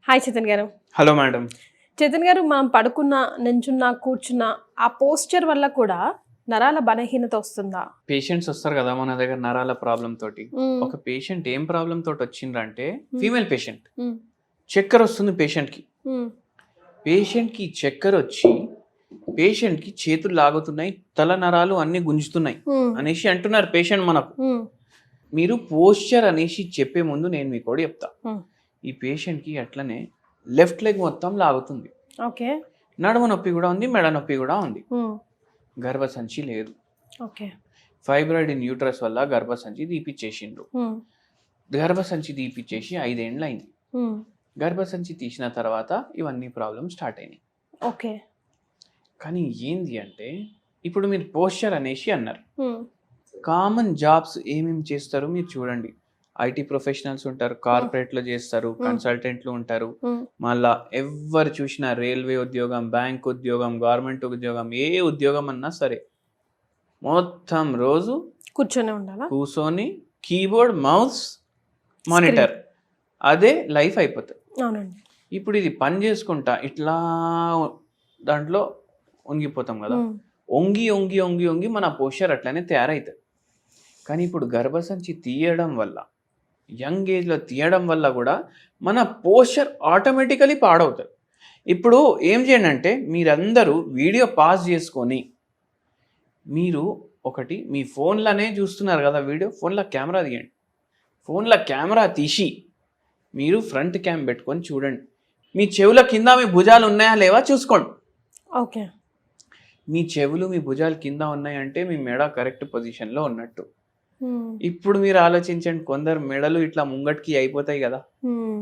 Hi Chetan గారు. Hello madam. Chetan గారు, మనం పడుకున్న, నించున్న, కూర్చున్న ఆ పోస్చర్ వల్ల కూడా నరాల బలహీనత వస్తుందా? పేషెంట్స్ వస్తారు కదా మన దగ్గర నరాల ప్రాబ్లం తోటి. మ్మ్. ఒక పేషెంట్ ఏం ప్రాబ్లం తోటి వచ్చిండ్రంటే ఫీమేల్ పేషెంట్. మ్మ్. చక్కెర వస్తుంది పేషెంట్కి. మ్మ్. పేషెంట్కి చక్కెర వచ్చి పేషెంట్కి చేతులు లాగుతున్నాయి, తల నరాలు అన్ని గుంజుతున్నాయి మ్మ్. అనేసి అంటున్నారు పేషెంట్ మనకు. మ్మ్. మీరు పోస్చర్ అనేసి చెప్పే ముందు నేను మీకు కూడా చెప్తా. మ్మ్. ఈ పేషెంట్కి అట్లనే లెఫ్ట్ లెగ్ మొత్తం లాగుతుంది, ఓకే. నడుము నొప్పి కూడా ఉంది, మెడ నొప్పి కూడా ఉంది, మ్మ్. గర్భసంచి లేదు. ఓకే. ఫైబ్రాయిడ్ ఇన్ యూట్రస్ వల్ల గర్భసంచి తీపిచ్చేసిండ్రు. మ్మ్. గర్భసంచి తీపిచ్చేసి 5 ఏళ్ళు అయింది. మ్మ్. గర్భసంచి తీసిన తర్వాత ఇవన్నీ ప్రాబ్లమ్ స్టార్ట్ అయినాయి. ఓకే. కానీ ఏంది అంటే ఇప్పుడు మీరు పోస్చర్ అనేసి అన్నారు. మ్మ్. కామన్ జాబ్స్ ఏమేమి చేస్తారు మీరు చూడండి. ఐటీ ప్రొఫెషనల్స్ ఉంటారు, కార్పొరేట్లో చేస్తారు, కన్సల్టెంట్లు ఉంటారు, మ్మ్. మళ్ళా ఎవరు చూసినా రైల్వే ఉద్యోగం, బ్యాంక్ ఉద్యోగం, గవర్నమెంట్ ఉద్యోగం, ఏ ఉద్యోగం అన్నా సరే మొత్తం రోజు కూర్చొని ఉండాలా? కూర్చొని కీబోర్డ్, మౌస్, మానిటర్, అదే లైఫ్ అయిపోతుంది. అవునండి. ఇప్పుడు ఇది పని చేసుకుంటా ఇట్లా దాంట్లో వంగిపోతాం కదా. మ్మ్. వంగి వంగి వంగి వంగి మన పోస్చర్ అట్లనే తయారవుతుంది. కానీ ఇప్పుడు గర్భసంచి తీయడం వల్ల, యంగ్ ఏజ్లో తీయడం వల్ల కూడా మన పోస్చర్ ఆటోమేటికలీ పాడవుతుంది. ఇప్పుడు ఏం చేయండి అంటే మీరందరూ వీడియో పాజ్ చేసుకొని మీరు ఒకటి మీ ఫోన్లోనే చూస్తున్నారు కదా వీడియో, ఫోన్లో కెమెరా తీయండి. ఫోన్లో కెమెరా తీసి మీరు ఫ్రంట్ క్యామ్ పెట్టుకొని చూడండి. మీ చెవుల కింద మీ భుజాలు ఉన్నాయా లేవా చూసుకోండి. ఓకే. మీ చెవులు మీ భుజాలు కింద ఉన్నాయంటే మీ మెడ కరెక్ట్ పొజిషన్లో ఉన్నట్టు. మ్మ్. ఇప్పుడు మీరు ఆలోచించండి, కొందరు మెడలు ఇట్లా ముంగటికి అయిపోతాయి కదా. మ్మ్.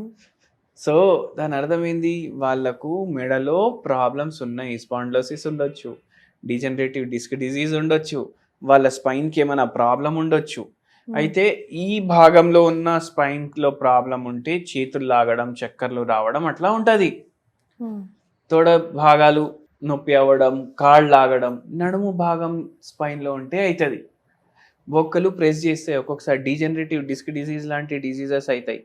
సో దాని అర్థమైంది వాళ్ళకు మెడలో ప్రాబ్లమ్స్ ఉన్నాయి. స్పాండ్లోసిస్ ఉండొచ్చు, డిజనరేటివ్ డిస్క్ డిజీజ్ ఉండొచ్చు, వాళ్ళ స్పైన్కి ఏమైనా ప్రాబ్లం ఉండొచ్చు. అయితే ఈ భాగంలో ఉన్న స్పైన్లో ప్రాబ్లం ఉంటే చేతులు లాగడం, చక్కర్లు రావడం అట్లా ఉంటుంది. మ్మ్. తొడ భాగాలు నొప్పి అవ్వడం, కాళ్ళు లాగడం, నడుము భాగం స్పైన్లో ఉంటే అవుతుంది. బొక్కలు ప్రెస్ చేస్తే ఒక్కొక్కసారి డీజనరేటివ్ డిస్క్ డిజీజ్ లాంటి డిజీజెస్ అవుతాయి.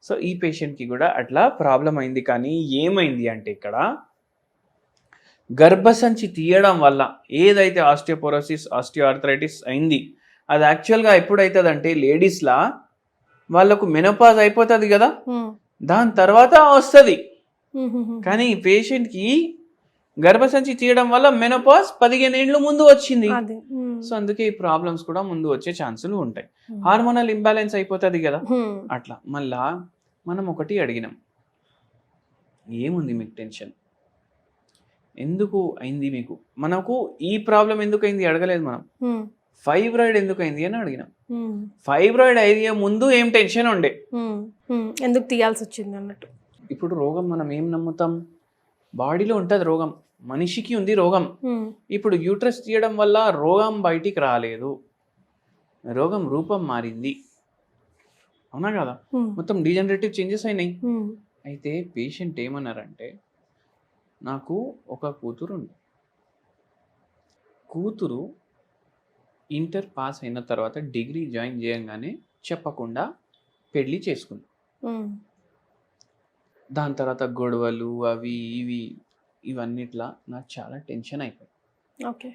సో ఈ పేషెంట్కి కూడా అట్లా ప్రాబ్లం అయింది. కానీ ఏమైంది అంటే ఇక్కడ గర్భసంచి తీయడం వల్ల ఏదైతే ఆస్టియోపోరోసిస్, ఆస్టియోఆర్థరైటిస్ అయింది, అది యాక్చువల్గా ఎప్పుడైతుందంటే లేడీస్లా వాళ్ళకు మెనోపాజ్ అయిపోతుంది కదా, మ్మ్. దాని తర్వాత వస్తుంది. మ్మ్. కానీ ఈ పేషెంట్కి గర్భసంచి తీయడం వల్ల మెనోపాజ్ 15 ఏళ్ళు ముందు వచ్చింది. అదే. మ్మ్. సో అందుకే ఈ ప్రాబ్లమ్స్ కూడా ముందు వచ్చే ఛాన్సులు ఉంటాయి. హార్మోనల్ ఇంబ్యాలెన్స్ అయిపోతుంది కదా. మ్మ్. అట్లా మళ్ళా మనం ఒకటి అడిగినాం, ఏముంది మీకు టెన్షన్, ఎందుకు అయింది మీకు, మనకు ఈ ప్రాబ్లం ఎందుకు అయింది అడగలేదు మనం. మ్మ్. ఫైబ్రాయిడ్ ఎందుకు అయింది అని అడిగినాం. మ్మ్. ఫైబ్రాయిడ్ అయ్యే ముందు ఏం టెన్షన్ ఉండే. మ్మ్. మ్మ్. ఎందుకు తీయాల్సి వచ్చింది అన్నట్టు. ఇప్పుడు రోగం మనం ఏం నమ్ముతాం, బాడీలో ఉంటుంది రోగం, మనిషికి ఉంది రోగం. మ్మ్. ఇప్పుడు యూట్రస్ తీయడం వల్ల రోగం బయటికి రాలేదు, రోగం రూపం మారింది, అవునా కదా. మ్మ్. మొత్తం డీజనరేటివ్ చేంజెస్ అయినాయి. మ్మ్. అయితే పేషెంట్ ఏమన్నారంటే నాకు ఒక కూతురు ఉంది, కూతురు ఇంటర్ పాస్ అయిన తర్వాత డిగ్రీ జాయిన్ చేయగానే చెప్పకుండా పెళ్ళి చేసుకుంది. మ్మ్. దాని తర్వాత గొడవలు అవి ఇవి ఇవన్నిట్లా నాకు చాలా టెన్షన్ అయిపోయింది. ఓకే.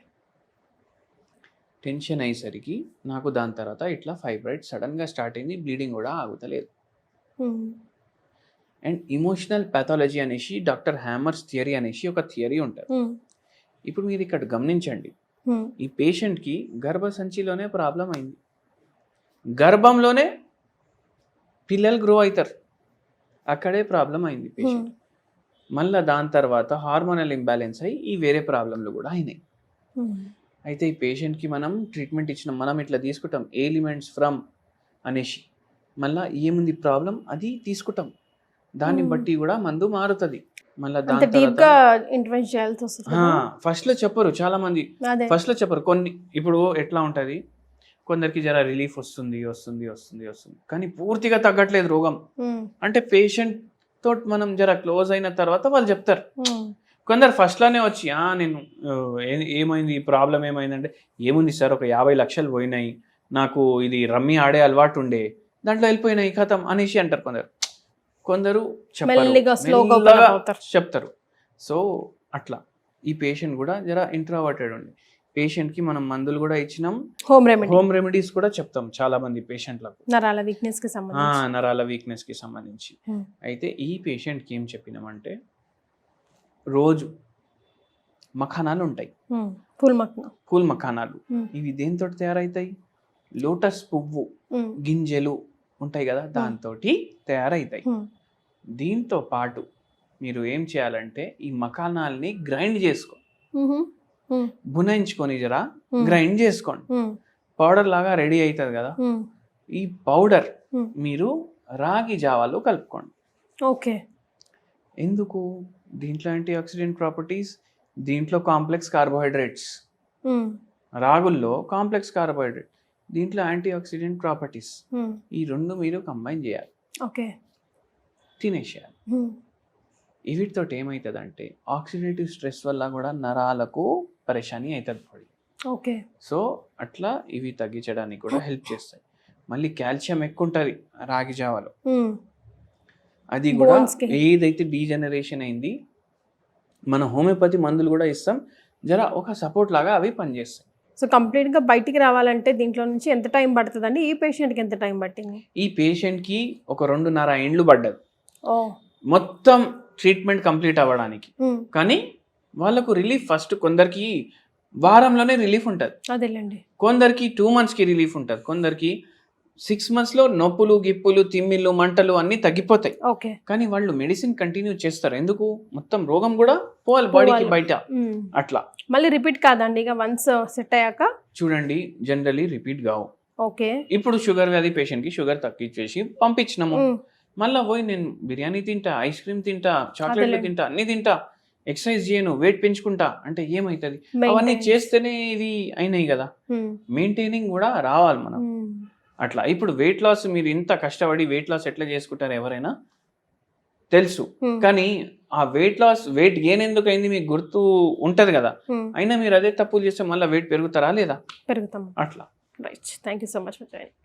టెన్షన్ అయ్యేసరికి నాకు దాని తర్వాత ఇట్లా ఫైబ్రాయిడ్ సడన్గా స్టార్ట్ అయింది, బ్లీడింగ్ కూడా ఆగుతలేదు. మ్మ్. అండ్ ఇమోషనల్ ప్యాథాలజీ అనేసి డాక్టర్ హ్యామర్స్ థియరీ అనేసి ఒక థియరీ ఉంటుంది. మ్మ్. ఇప్పుడు మీరు ఇక్కడ గమనించండి, మ్మ్. ఈ పేషెంట్కి గర్భసంచిలోనే ప్రాబ్లం అయింది, గర్భంలోనే పిల్లలు గ్రో అవుతారు, అక్కడే ప్రాబ్లం అయింది పేషెంట్. మళ్ళీ దాని తర్వాత హార్మోనల్ ఇంబ్యాలెన్స్ అయ్యి ఈ వేరే ప్రాబ్లంలు కూడా అయినాయి. మ్మ్. అయితే ఈ పేషెంట్కి మనం ట్రీట్మెంట్ ఇచ్చినాం, మనం ఇట్లా తీసుకుంటాం ఎలిమెంట్స్ ఫ్రమ్ అనేసి, మళ్ళీ ఏముంది ప్రాబ్లం అది తీసుకుంటాం, దాన్ని బట్టి కూడా మందు మారుతుంది. మళ్ళీ దాని డీప్ గా తర్వాత ఇంటర్వెన్షన్ చేయాల్సి వస్తుంది. ఫస్ట్లో చెప్పరు చాలా మంది, అదే. ఫస్ట్లో చెప్పరు. కొన్ని ఇప్పుడు ఎట్లా ఉంటుంది, కొందరికి జర రిలీఫ్ వస్తుంది వస్తుంది వస్తుంది వస్తుంది కానీ పూర్తిగా తగ్గట్లేదు రోగం మ్మ్. అంటే పేషెంట్ తోటి మనం జర క్లోజ్ అయిన తర్వాత వాళ్ళు చెప్తారు. మ్మ్. కొందరు ఫస్ట్లోనే వచ్చి నేను ఏమైంది ఈ ప్రాబ్లం ఏమైందంటే, ఏముంది సార్ ఒక 50 లక్షలు పోయినాయి, నాకు ఇది రమ్మీ ఆడే అలవాటు ఉండే, దాంట్లో వెళ్ళిపోయినాయి కథం అనేసి అంటారు కొందరు. కొందరు మెల్లిగా, స్లోగా open మెల్లగా up అవుతారు. చెప్తారు. సో అట్లా ఈ పేషెంట్ కూడా జర ఇంట్రావర్టెడ్ ఉంది. పేషెంట్కి మనం మందులు కూడా ఇచ్చినాం, హోమ్ రెమెడీ హోమ్ రెమెడీస్ కూడా చెప్తాం చాలా మంది పేషెంట్లకు నరాల వీక్నెస్ కి సంబంధించి. నరాల వీక్నెస్కి సంబంధించి. Hmm. అయితే ఈ పేషెంట్కి ఏం చెప్పినామంటే రోజు మఖానాలు ఉంటాయి, పూల్ మఖానాలు. ఇవి దేంతో తయారవుతాయి? లోటస్ పువ్వు గింజలు ఉంటాయి కదా, దాంతో తయారవుతాయి. దీంతో పాటు మీరు ఏం చేయాలంటే ఈ మఖానాల్ని గ్రైండ్ చేసుకో, బునాయించుకొని జరా గ్రైండ్ చేసుకోండి. పౌడర్ లాగా రెడీ అవుతుంది కదా. ఈ పౌడర్ మీరు రాగి జావాలో కలుపుకోండి. ఓకే. ఎందుకు? దీంట్లో యాంటీ ఆక్సిడెంట్ ప్రాపర్టీస్, దీంట్లో కాంప్లెక్స్ కార్బోహైడ్రేట్స్. రాగుల్లో కాంప్లెక్స్ కార్బోహైడ్రేట్, దీంట్లో యాంటీ ఆక్సిడెంట్ ప్రాపర్టీస్. ఈ రెండు మీరు కంబైన్ చేయాలి, ఓకే, తినేసేయాలి. వీటితో ఏమవుతుందంటే ఆక్సిడేటివ్ స్ట్రెస్ వల్ల కూడా నరాలకు పరేషాని అవుతుంది బాడీ. ఓకే. సో అట్లా ఇవి తగ్గించడానికి కూడా హెల్ప్ చేస్తాయి. మళ్ళీ కాల్షియం ఎక్కువ ఉంటుంది రాగి జావలో. అది కూడా ఏదైతే డీజనరేషన్ అయింది, మన హోమియోపతి మందులు కూడా ఇస్తాం, జర ఒక సపోర్ట్ లాగా అవి పనిచేస్తాయి. సో కంప్లీట్ గా బయటికి రావాలంటే దీంట్లో నుంచి ఎంత టైం పడుతుందండి? ఈ పేషెంట్ కి ఎంత టైం పట్టింది? ఈ పేషెంట్ కి ఒక 2.5 ఏండ్లు పడ్డది మొత్తం ట్రీట్మెంట్ కంప్లీట్ అవ్వడానికి. కానీ వాళ్ళకు రిలీఫ్ ఫస్ట్ కొందరికి వారంలోనే రిలీఫ్ ఉంటుంది, అదేలేండి. కొందరికి 2 months కి రిలీఫ్ ఉంటుంది, కొందరికి 6 months లో నొప్పులు గిప్పులు తిమ్మిళ్ళు మంటలు అన్ని తగ్గిపోతాయి. ఓకే. కానీ వాళ్ళు మెడిసిన్ కంటిన్యూ చేస్తారు. ఎందుకు? మొత్తం రోగం కూడా పోవాలి బాడీకి బయట. అట్లా మళ్ళీ రిపీట్ కాదండి ఇక వన్స్ సెట్ అయ్యాక? చూడండి, జనరలీ రిపీట్ కావు. ఓకే. ఇప్పుడు షుగర్ వ్యాధి పేషెంట్ కి షుగర్ తగ్గించేసి పంపించినాము, మళ్ళా పోయి నేను బిర్యానీ తింటా, ఐస్ క్రీమ్ తింటా, చాక్లెట్లు తింటా, అన్ని తింటా, ఎక్సర్సైజ్ చేయను, వెయిట్ పెంచుకుంటా అంటే ఏమవుతుంది? అవన్నీ చేస్తేనే ఇవి అయినాయి కదా. మెయింటైనింగ్ కూడా రావాలి మనం. అట్లా ఇప్పుడు వెయిట్ లాస్ మీరు ఇంత కష్టపడి వెయిట్ లాస్ ఎట్లా చేసుకుంటారు ఎవరైనా తెలుసు. కానీ ఆ వెయిట్ గెయిన్ ఎందుకు అయింది మీకు గుర్తు ఉంటది కదా. అయినా మీరు అదే తప్పులు చేస్తే మళ్ళీ వెయిట్ పెరుగుతారా లేదా? పెరుగుతాం. అట్లా. Right. Thank you so much for joining.